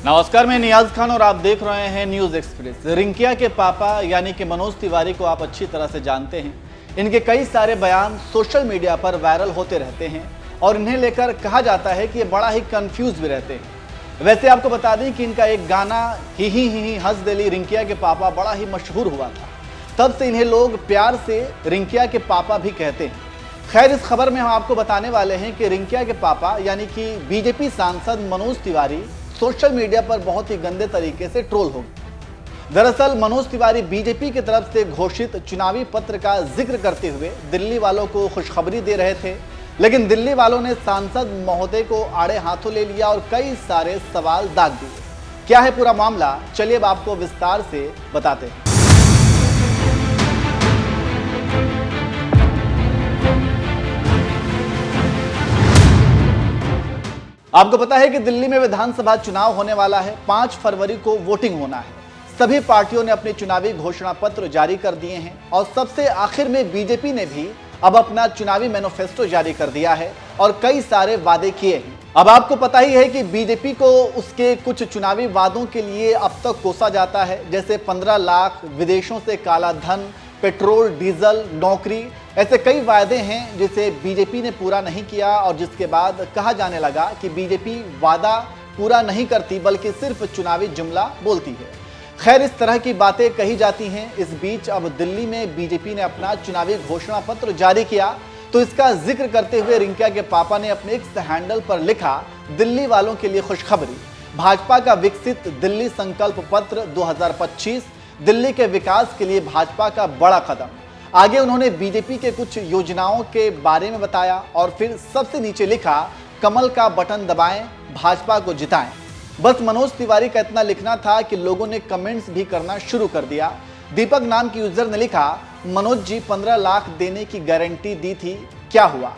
नमस्कार, मैं नियाज खान और आप देख रहे हैं न्यूज एक्सप्रेस। रिंकिया के पापा यानी कि मनोज तिवारी को आप अच्छी तरह से जानते हैं। इनके कई सारे बयान सोशल मीडिया पर वायरल होते रहते हैं और इन्हें लेकर कहा जाता है कि ये बड़ा ही कंफ्यूज भी रहते हैं। वैसे आपको बता दें कि इनका एक गाना ही हंस दिली रिंकिया के पापा बड़ा ही मशहूर हुआ था। तब से इन्हें लोग प्यार से रिंकिया के पापा भी कहते हैं। खैर, इस खबर में हम आपको बताने वाले हैं कि रिंकिया के पापा यानी कि बीजेपी सांसद मनोज तिवारी सोशल मीडिया पर बहुत ही गंदे तरीके से ट्रोल हो गए। दरअसल मनोज तिवारी बीजेपी की तरफ से घोषित चुनावी पत्र का जिक्र करते हुए दिल्ली वालों को खुशखबरी दे रहे थे, लेकिन दिल्ली वालों ने सांसद महोदय को आड़े हाथों ले लिया और कई सारे सवाल दाग दिए। क्या है पूरा मामला, चलिए अब आपको विस्तार से बताते हैं। आपको पता है कि दिल्ली में विधानसभा चुनाव होने वाला है। 5 फरवरी को वोटिंग होना है। सभी पार्टियों ने अपने चुनावी घोषणा पत्र जारी कर दिए हैं और सबसे आखिर में बीजेपी ने भी अब अपना चुनावी मैनिफेस्टो जारी कर दिया है और कई सारे वादे किए हैं। अब आपको पता ही है कि बीजेपी को उसके कुछ चुनावी वादों के लिए अब तक कोसा जाता है, जैसे 15 लाख, विदेशों से काला धन, पेट्रोल डीजल, नौकरी। ऐसे कई वादे हैं जिसे बीजेपी ने पूरा नहीं किया और जिसके बाद कहा जाने लगा कि बीजेपी वादा पूरा नहीं करती बल्कि सिर्फ चुनावी जुमला बोलती है। खैर, इस तरह की बातें कही जाती हैं। इस बीच अब दिल्ली में बीजेपी ने अपना चुनावी घोषणा पत्र जारी किया, तो इसका जिक्र करते हुए रिंकिया के पापा ने अपने एक्स हैंडल पर लिखा, दिल्ली वालों के लिए खुशखबरी, भाजपा का विकसित दिल्ली संकल्प पत्र 2025, दिल्ली के विकास के लिए भाजपा का बड़ा कदम। आगे उन्होंने बीजेपी के कुछ योजनाओं के बारे में बताया और फिर सबसे नीचे लिखा, कमल का बटन दबाएं, भाजपा को जिताएं। बस मनोज तिवारी का इतना लिखना था कि लोगों ने कमेंट्स भी करना शुरू कर दिया। दीपक नाम की यूजर ने लिखा, मनोज जी 15 लाख देने की गारंटी दी थी, क्या हुआ?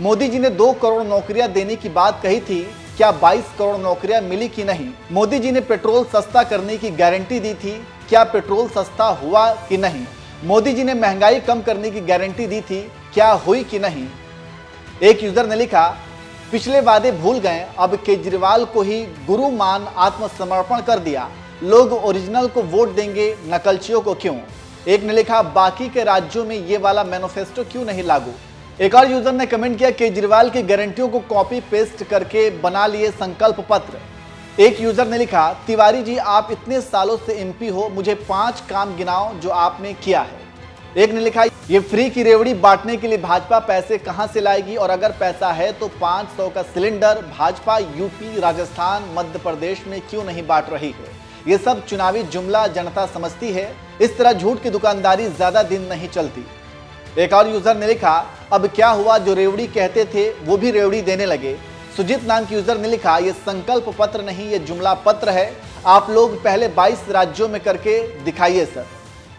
मोदी जी ने 2 करोड़ नौकरियां देने की बात कही थी, क्या 22 करोड़ नौकरियां मिली कि नहीं? मोदी जी ने पेट्रोल सस्ता करने की गारंटी दी थी, क्या पेट्रोल सस्ता हुआ कि नहीं? मोदी जी ने महंगाई कम करने की गारंटी दी थी, क्या हुई कि नहीं? एक यूजर ने लिखा, पिछले वादे भूल गए, अब केजरीवाल को ही गुरु मान आत्मसमर्पण कर दिया, लोग ओरिजिनल को वोट देंगे, नकलचियों को क्यों? एक ने लिखा, बाकी के राज्यों में ये वाला मैनिफेस्टो क्यों नहीं लागू? एक और यूजर ने कमेंट किया, केजरीवाल की गारंटियों को कॉपी पेस्ट करके बना लिए संकल्प पत्र। एक यूजर ने लिखा, तिवारी जी आप इतने सालों से एमपी हो, मुझे 5 काम गिनाओ जो आपने किया है। एक ने लिखा, ये फ्री की रेवड़ी बांटने के लिए भाजपा पैसे कहां से लाएगी और अगर पैसा है तो 500 का सिलेंडर भाजपा यूपी, राजस्थान, मध्य प्रदेश में क्यों नहीं बांट रही है? ये सब चुनावी जुमला जनता समझती है। इस तरह झूठ की दुकानदारी ज्यादा दिन नहीं चलती। एक और यूजर ने लिखा, अब क्या हुआ, जो रेवड़ी कहते थे वो भी रेवड़ी देने लगे। सुजीत नाम की यूजर ने लिखा, ये संकल्प पत्र नहीं, ये जुमला पत्र है, आप लोग पहले 22 राज्यों में करके दिखाइए सर।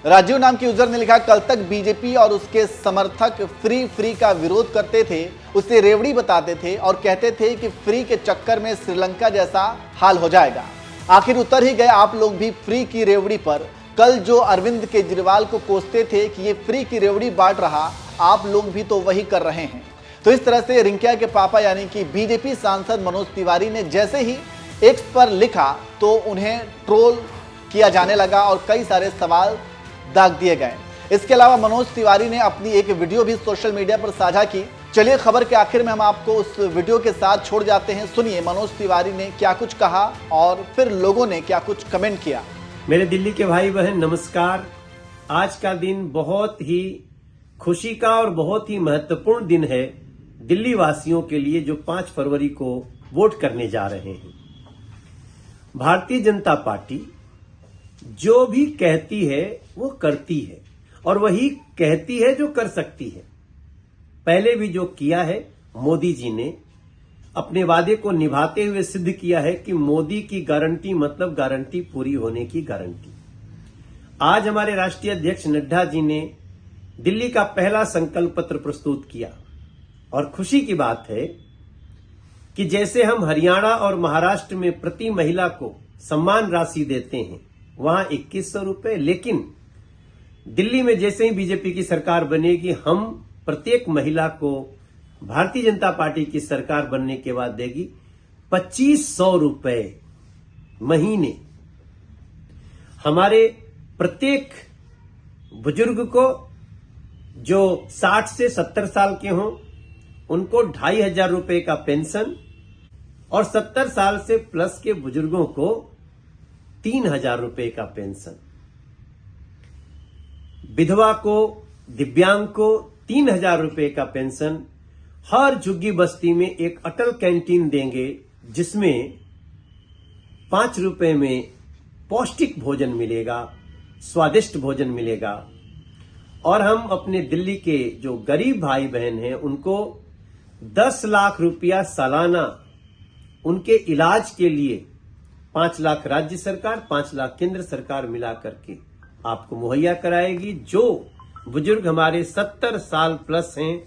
राजीव नाम की यूजर ने लिखा, कल तक बीजेपी और उसके समर्थक फ्री का विरोध करते थे, उसे रेवड़ी बताते थे और कहते थे कि फ्री के चक्कर में श्रीलंका जैसा हाल हो जाएगा। आखिर उतर ही गए आप लोग भी फ्री की रेवड़ी पर। कल जो अरविंद केजरीवाल को कोसते थे कि ये फ्री की रेवड़ी बांट रहा, आप लोग भी तो वही कर रहे हैं। तो इस तरह से रिंकिया के पापा यानी कि बीजेपी सांसद मनोज तिवारी ने जैसे ही एक्स पर लिखा तो उन्हें ट्रोल किया जाने लगा और कई सारे सवाल दाग दिए गए। इसके अलावा मनोज तिवारी ने अपनी एक वीडियो भी सोशल मीडिया पर साझा की। चलिए खबर के आखिर में हम आपको उस वीडियो के साथ छोड़ जाते हैं। सुनिए मनोज तिवारी ने क्या कुछ कहा और फिर लोगों ने क्या कुछ कमेंट किया। मेरे दिल्ली के भाई बहन नमस्कार। आज का दिन बहुत ही खुशी का और बहुत ही महत्वपूर्ण दिन है दिल्ली वासियों के लिए, जो 5 फरवरी को वोट करने जा रहे हैं। भारतीय जनता पार्टी जो भी कहती है वो करती है और वही कहती है जो कर सकती है। पहले भी जो किया है, मोदी जी ने अपने वादे को निभाते हुए सिद्ध किया है कि मोदी की गारंटी मतलब गारंटी पूरी होने की गारंटी। आज हमारे राष्ट्रीय अध्यक्ष नड्डा जी ने दिल्ली का पहला संकल्प पत्र प्रस्तुत किया और खुशी की बात है कि जैसे हम हरियाणा और महाराष्ट्र में प्रति महिला को सम्मान राशि देते हैं वहां 2100 रुपए, लेकिन दिल्ली में जैसे ही बीजेपी की सरकार बनेगी हम प्रत्येक महिला को भारतीय जनता पार्टी की सरकार बनने के बाद देगी 2500 रुपए। महीने हमारे प्रत्येक बुजुर्ग को जो 60 से 70 साल के हों उनको 2,500 रुपए का पेंशन और 70 साल से प्लस के बुजुर्गों को 3,000 रुपए का पेंशन, विधवा को, दिव्यांग को 3,000 रुपए का पेंशन। हर झुग्गी बस्ती में एक अटल कैंटीन देंगे जिसमें 5 रुपए में पौष्टिक भोजन मिलेगा, स्वादिष्ट भोजन मिलेगा। और हम अपने दिल्ली के जो गरीब भाई बहन हैं उनको 10 लाख रुपया सालाना उनके इलाज के लिए 5 लाख राज्य सरकार, 5 लाख केंद्र सरकार मिला करके आपको मुहैया कराएगी। जो बुजुर्ग हमारे 70 साल प्लस हैं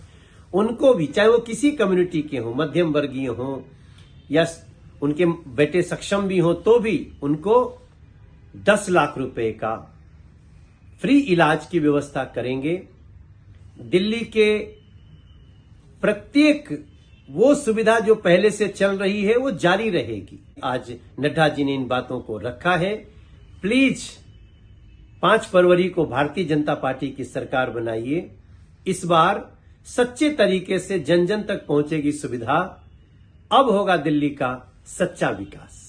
उनको भी, चाहे वो किसी कम्युनिटी के हों, मध्यम वर्गीय हों या उनके बेटे सक्षम भी हों, तो भी उनको 10 लाख रुपए का फ्री इलाज की व्यवस्था करेंगे। दिल्ली के प्रत्येक वो सुविधा जो पहले से चल रही है वो जारी रहेगी। आज नड्डा जी ने इन बातों को रखा है। प्लीज 5 फरवरी को भारतीय जनता पार्टी की सरकार बनाइए। इस बार सच्चे तरीके से जन जन तक पहुंचेगी सुविधा। अब होगा दिल्ली का सच्चा विकास।